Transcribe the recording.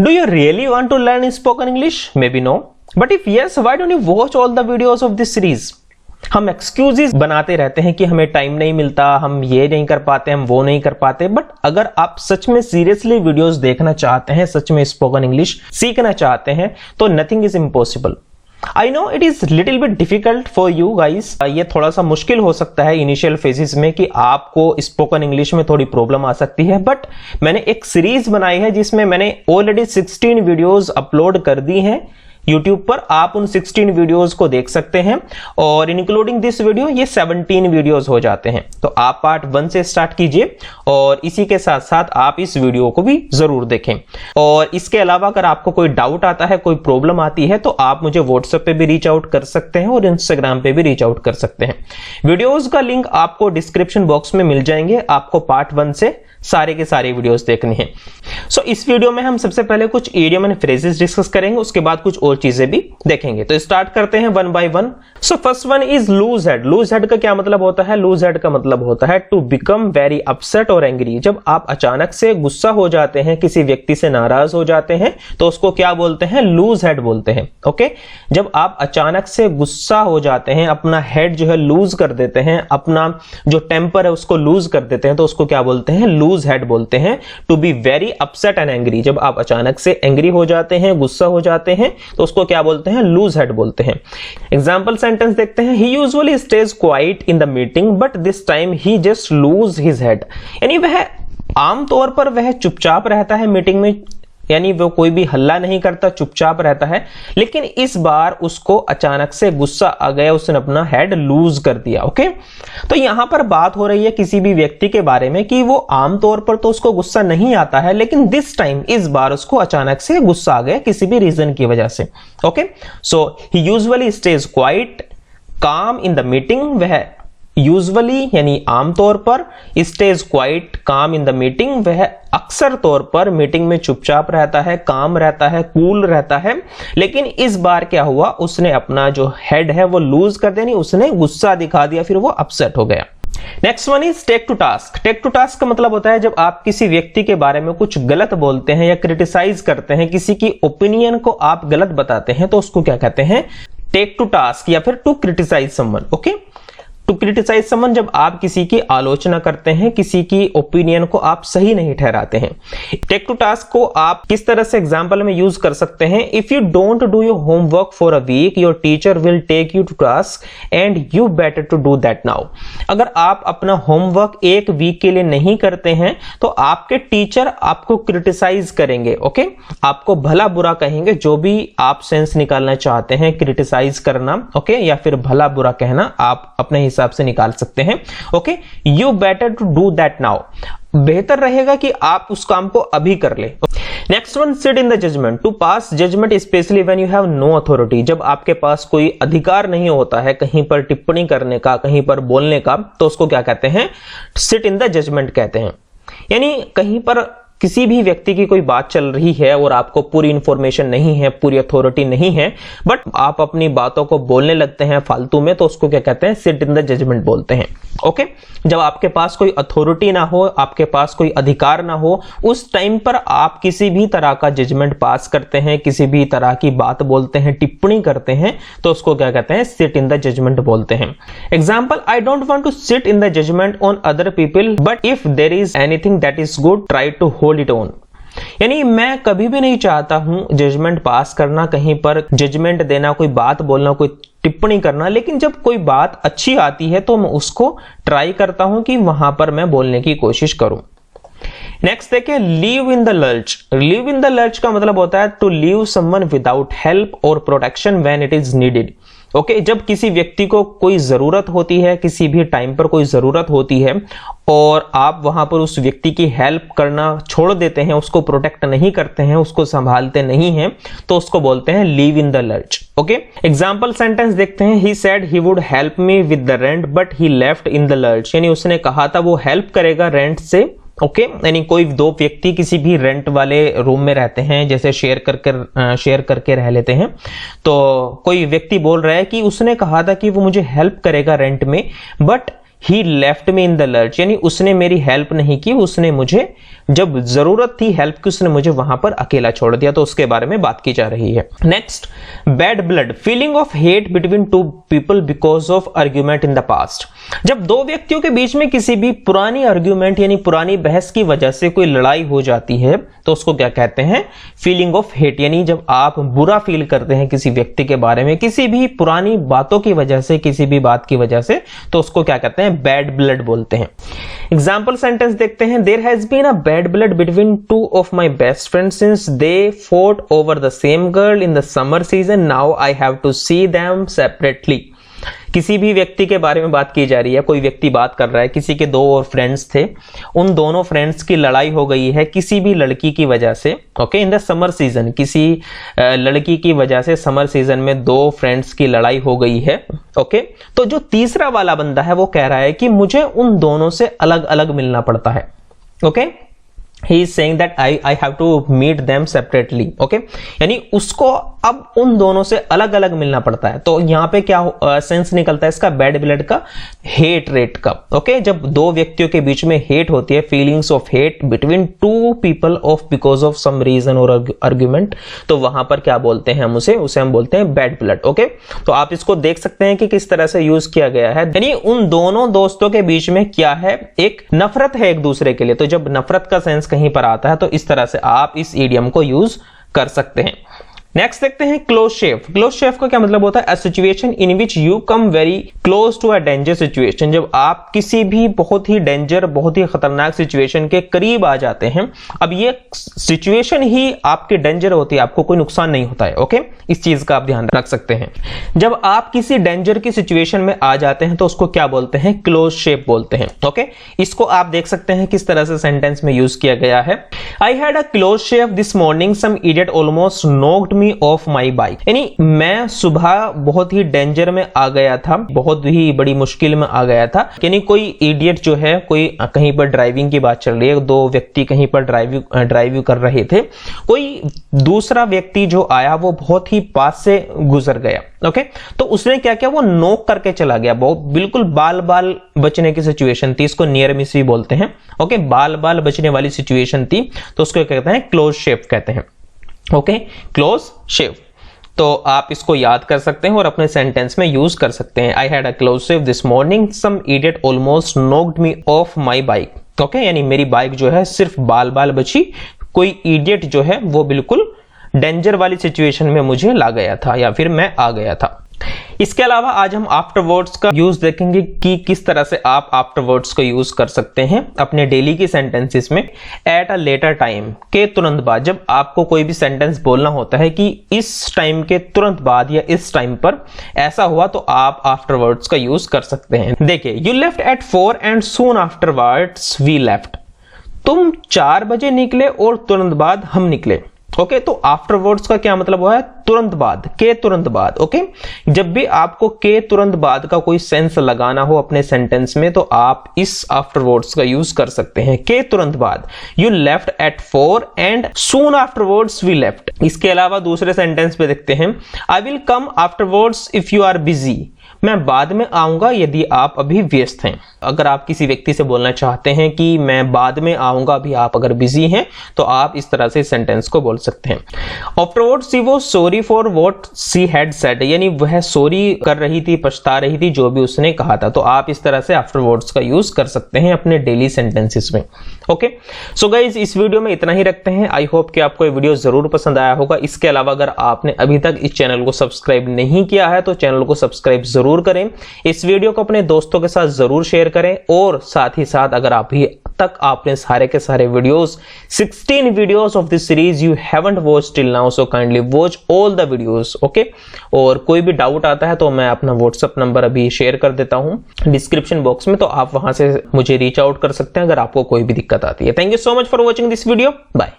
Do you really want to learn spoken English? Maybe no. But if yes, why don't you watch all the videos of this series? हम excuses बनाते रहते हैं कि हमें time नहीं मिलता, हम ये नहीं कर पाते, हम वो नहीं कर पाते। बट अगर आप सच में सीरियसली वीडियोस देखना चाहते हैं, सच में स्पोकन इंग्लिश सीखना चाहते हैं, तो nothing is impossible. I know it is little bit difficult for you guys. ये थोड़ा सा मुश्किल हो सकता है इनिशियल फेजेस में कि आपको स्पोकन इंग्लिश में थोड़ी प्रॉब्लम आ सकती है। बट मैंने एक सीरीज बनाई है जिसमें मैंने ऑलरेडी 16 वीडियोस अपलोड कर दी हैं YouTube पर। आप उन 16 वीडियोस को देख सकते हैं और इंक्लूडिंग दिस वीडियो ये 17 वीडियोस हो जाते हैं। तो आप पार्ट 1 से स्टार्ट कीजिए और इसी के साथ साथ आप इस वीडियो को भी जरूर देखें। और इसके अलावा अगर आपको कोई डाउट आता है, कोई प्रॉब्लम आती है, तो आप मुझे व्हाट्सएप पे भी रीच आउट कर सकते हैं और इंस्टाग्राम पे भी रीच आउट कर सकते हैं। वीडियोज का लिंक आपको डिस्क्रिप्शन बॉक्स में मिल जाएंगे। आपको पार्ट 1 से सारे के सारे वीडियोस देखने हैं। सो इस वीडियो में हम सबसे पहले कुछ इडियम एंड फ्रेजेस डिस्कस करेंगे, उसके बाद कुछ और चीजें भी देखेंगे। तो स्टार्ट करते हैं one by one. So first one is loose head. Loose head का क्या मतलब होता है? लूज हेड का मतलब होता है टू बिकम वेरी अपसेट और एंग्री। जब आप अचानक से गुस्सा हो जाते हैं, किसी व्यक्ति से नाराज हो जाते हैं, तो उसको क्या बोलते हैं? लूज हेड बोलते हैं। ओके, जब आप अचानक से गुस्सा हो जाते हैं, अपना हेड जो है लूज कर देते हैं, अपना जो टेम्पर है उसको लूज कर देते हैं, तो उसको क्या बोलते हैं? लूज हेड बोलते हैं। To be very upset and angry. जब आप अचानक से एंग्री हो जाते हैं, गुस्सा हो जाते हैं, तो उसको क्या बोलते हैं? लूज हेड बोलते हैं। एग्जांपल सेंटेंस देखते हैं। He usually stays quiet in the meeting but this time he just lose his head. यानी वह आमतौर पर वह चुपचाप रहता है मीटिंग में, यानी वो कोई भी हल्ला नहीं करता, चुपचाप रहता है, लेकिन इस बार उसको अचानक से गुस्सा आ गया, उसने अपना हेड लूज कर दिया। ओके, तो यहां पर बात हो रही है किसी भी व्यक्ति के बारे में कि वो आमतौर पर तो उसको गुस्सा नहीं आता है, लेकिन दिस टाइम, इस बार उसको अचानक से गुस्सा आ गया किसी भी रीजन की वजह से। ओके, सो ही यूजुअली स्टेज क्वाइट काम इन द मीटिंग। वह यूजुअली यानी आमतौर पर, स्टेज क्वाइट काम इन द मीटिंग, वह अक्सर तौर पर मीटिंग में चुपचाप रहता है, काम रहता है, कूल रहता है। लेकिन इस बार क्या हुआ? उसने अपना जो हेड है वो लूज कर दिया, उसने गुस्सा दिखा दिया, फिर वो अपसेट हो गया। Next one is take to task. Take to task का मतलब होता है जब आप किसी व्यक्ति के बारे में कुछ गलत बोलते हैं या क्रिटिसाइज करते हैं, किसी की ओपिनियन को आप गलत बताते हैं, तो उसको क्या कहते हैं? टेक टू टास्क या फिर to criticise someone. Okay, to criticise someone, जब आप किसी की आलोचना करते हैं, किसी की ओपिनियन को आप सही नहीं ठहराते हैं। टेक टू टास्क को आप किस तरह से एग्जांपल में यूज कर सकते हैं? If you don't do your homework for a week your teacher will take you to task and you better to do that now. अगर आप अपना होमवर्क एक वीक के लिए नहीं करते हैं तो आपके टीचर आपको क्रिटिसाइज करेंगे। ओके, आपको भला बुरा कहेंगे, जो भी आप सेंस निकालना चाहते हैं, क्रिटिसाइज करना, ओके, या फिर भला बुरा कहना, आप अपने हिसाब से निकाल सकते हैं। Okay, you better to do that now. बेहतर रहेगा कि आप उस काम को अभी कर ले। Next one, sit in the judgement. To pass judgement specially when you have no authority. जब आपके पास कोई अधिकार नहीं होता है कहीं पर टिप्पणी करने का, कहीं पर बोलने का, तो उसको क्या कहते हैं? सिट इन द जजमेंट कहते हैं। यानी कहीं पर किसी भी व्यक्ति की कोई बात चल रही है और आपको पूरी इंफॉर्मेशन नहीं है, पूरी अथॉरिटी नहीं है, बट आप अपनी बातों को बोलने लगते हैं फालतू में, तो उसको क्या कहते हैं? सिट इन द जजमेंट बोलते हैं। ओके, जब आपके पास कोई अथॉरिटी ना हो, आपके पास कोई अधिकार ना हो, उस टाइम पर आप किसी भी तरह का जजमेंट पास करते हैं, किसी भी तरह की बात बोलते हैं, टिप्पणी करते हैं, तो उसको क्या कहते हैं? सिट इन द जजमेंट बोलते हैं। Example, I don't want to sit in the judgement on other people but if there is anything that is good try to hold it on. यानी मैं कभी भी नहीं चाहता हूं जजमेंट पास करना, कहीं पर जजमेंट देना, कोई बात बोलना, कोई टिप्पणी करना, लेकिन जब कोई बात अच्छी आती है तो मैं उसको ट्राई करता हूं कि वहां पर मैं बोलने की कोशिश करूं। नेक्स्ट देखिए, leave in the lurch. Leave in the lurch का मतलब होता है to leave someone without help और protection when it is needed. Okay, जब किसी व्यक्ति को कोई जरूरत होती है, किसी भी टाइम पर कोई जरूरत होती है और आप वहां पर उस व्यक्ति की हेल्प करना छोड़ देते हैं, उसको प्रोटेक्ट नहीं करते हैं, उसको संभालते नहीं हैं, तो उसको बोलते हैं leave in the lurch. Okay, example sentence देखते हैं। He said he would help me with the rent but he left in the lurch. यानी उसने कहा था वो हेल्प करेगा रेंट से। ओके, यानी कोई दो व्यक्ति किसी भी रेंट वाले रूम में रहते हैं, जैसे शेयर करके रह लेते हैं, तो कोई व्यक्ति बोल रहा है कि उसने कहा था कि वो मुझे हेल्प करेगा रेंट में, but he left me in the lurch, यानी उसने मेरी हेल्प नहीं की, उसने मुझे जब जरूरत थी हेल्प की उसने मुझे वहां पर अकेला छोड़ दिया, तो उसके बारे में बात की जा रही है। Next, bad blood, feeling of hate between two people because of argument in the past. जब दो व्यक्तियों के बीच में किसी भी पुरानी आर्ग्यूमेंट यानी पुरानी बहस की वजह से कोई लड़ाई हो जाती है तो उसको क्या कहते हैं? Feeling of hate. यानी जब आप बुरा फील करते हैं किसी व्यक्ति के बारे में, किसी भी पुरानी बातों की वजह से, किसी भी बात की वजह से, तो उसको क्या कहते हैं? बैड ब्लड बोलते हैं। एग्जाम्पल सेंटेंस देखते हैं। There has been a bad blood between two of my best friends since they fought over the same girl in the summer season, now I have to see them separately. किसी भी व्यक्ति के बारे में बात की जा रही है, कोई व्यक्ति बात कर रहा है, किसी के दो और फ्रेंड्स थे, उन दोनों फ्रेंड्स की लड़ाई हो गई है किसी भी लड़की की वजह से। Okay, in the summer season, किसी लड़की की वजह से समर सीजन में दो फ्रेंड्स की लड़ाई हो गई है। ओके, तो जो तीसरा वाला बंदा है वो कह रहा है कि मुझे उन दोनों से अलग अलग मिलना पड़ता है। Okay, he is saying that I have to meet them separately. okay? यानी उसको अब उन दोनों से अलग अलग मिलना पड़ता है। तो यहां पे क्या सेंस निकलता है इसका? बैड ब्लड का, हेट रेट का। ओके, जब दो व्यक्तियों के बीच में हेट होती है, feelings of hate between two people of because of some reason और आर्ग्यूमेंट, तो वहां पर क्या बोलते हैं हम उसे हम बोलते हैं बैड ब्लड। ओके, तो आप इसको देख सकते हैं कि किस तरह से यूज किया गया है। यानी उन दोनों दोस्तों के बीच में क्या है? एक नफरत है एक दूसरे के लिए। तो जब नफरत का सेंस कहीं पर आता है तो इस तरह से आप इस इडियम को यूज कर सकते हैं। नेक्स्ट देखते हैं क्लोज शेव। क्लोज शेव का क्या मतलब होता है? A situation in which you come very close to a danger situation. जब आप किसी भी बहुत ही डेंजर, बहुत ही खतरनाक सिचुएशन के करीब आ जाते हैं। अब ये सिचुएशन ही आपके डेंजर होती है, आपको कोई नुकसान नहीं होता है। ओके, इस चीज का आप ध्यान रख सकते हैं। जब आप किसी डेंजर की सिचुएशन में आ जाते हैं तो उसको क्या बोलते हैं? क्लोज शेव बोलते हैं। ओके, इसको आप देख सकते हैं किस तरह से सेंटेंस में यूज किया गया है। I had a close shave this morning, some idiot almost knocked me off my bike. यानी मैं सुबह बहुत ही डेंजर में आ गया था, बहुत ही बड़ी मुश्किल में आ गया था। यानी कोई इडियट जो है, कोई कहीं पर ड्राइविंग की बात चल रही है, दो व्यक्ति कहीं पर ड्राइव कर रहे थे, कोई दूसरा व्यक्ति जो आया वो बहुत ही पास से गुजर गया। ओके, तो उसने क्या किया? वो नॉक करके चला गया। बहुत बिल्कुल बाल बाल बचने की सिचुएशन थी, इसको नियर मिस भी बोलते हैं। ओके, बाल बाल बचने वाली सिचुएशन थी, तो उसको कहते हैं क्लोज शेव कहते हैं। ओके, क्लोज शेव। तो आप इसको याद कर सकते हैं और अपने सेंटेंस में यूज कर सकते हैं। I had a close shave this morning, some idiot almost knocked me off my bike. Okay, यानी मेरी बाइक जो है सिर्फ बाल बाल बची, कोई इडियट जो है वो बिल्कुल डेंजर वाली सिचुएशन में मुझे ला गया था या फिर मैं आ गया था। इसके अलावा आज हम आफ्टरवर्ड्स का यूज देखेंगे कि किस तरह से आप आफ्टरवर्ड्स को यूज कर सकते हैं अपने डेली की सेंटेंसेस में। एट अ लेटर टाइम, के तुरंत बाद। जब आपको कोई भी सेंटेंस बोलना होता है कि इस टाइम के तुरंत बाद या इस टाइम पर ऐसा हुआ, तो आप आफ्टरवर्ड्स का यूज कर सकते हैं। देखिए, you left at 4 and soon afterwards we left. तुम 4 बजे निकले और तुरंत बाद हम निकले। ओके, तो आफ्टरवर्ड्स का क्या मतलब हुआ है? तुरंत बाद, के तुरंत बाद। ओके, जब भी आपको के तुरंत बाद का कोई सेंस लगाना हो अपने सेंटेंस में तो आप इस आफ्टरवर्ड्स का यूज कर सकते हैं। के तुरंत बाद, you left at 4 and soon afterwards we left. इसके अलावा दूसरे सेंटेंस पे देखते हैं। I will come afterwards if you are busy. मैं बाद में आऊंगा यदि आप अभी व्यस्त हैं। अगर आप किसी व्यक्ति से बोलना चाहते हैं कि मैं बाद में आऊंगा, अभी आप अगर बिजी हैं, तो आप इस तरह से सेंटेंस को बोल सकते हैं। Afterwards she was sorry for what she had said. यानी वह सॉरी कर रही थी, पछता रही थी जो भी उसने कहा था। तो आप इस तरह से आफ्टरवर्ड्स का यूज कर सकते हैं अपने डेली सेंटेंसेस में। ओके, सो गाइज इस वीडियो में इतना ही रखते हैं। आई होप कि आपको ये वीडियो जरूर पसंद आया होगा। इसके अलावा अगर आपने अभी तक इस चैनल को सब्सक्राइब नहीं किया है तो चैनल को सब्सक्राइब जरूर करें। इस वीडियो को अपने दोस्तों के साथ जरूर शेयर करें और साथ ही साथ अगर अभी तक आपने सारे के सारे videos 16 videos of this series you haven't watched till now, so kindly watch all the videos. Okay, और कोई भी डाउट आता है तो मैं अपना व्हाट्सएप नंबर अभी शेयर कर देता हूं डिस्क्रिप्शन बॉक्स में, तो आप वहां से मुझे रीच आउट कर सकते हैं अगर आपको कोई भी दिक्कत आती है। Thank you so much for watching this video. Bye.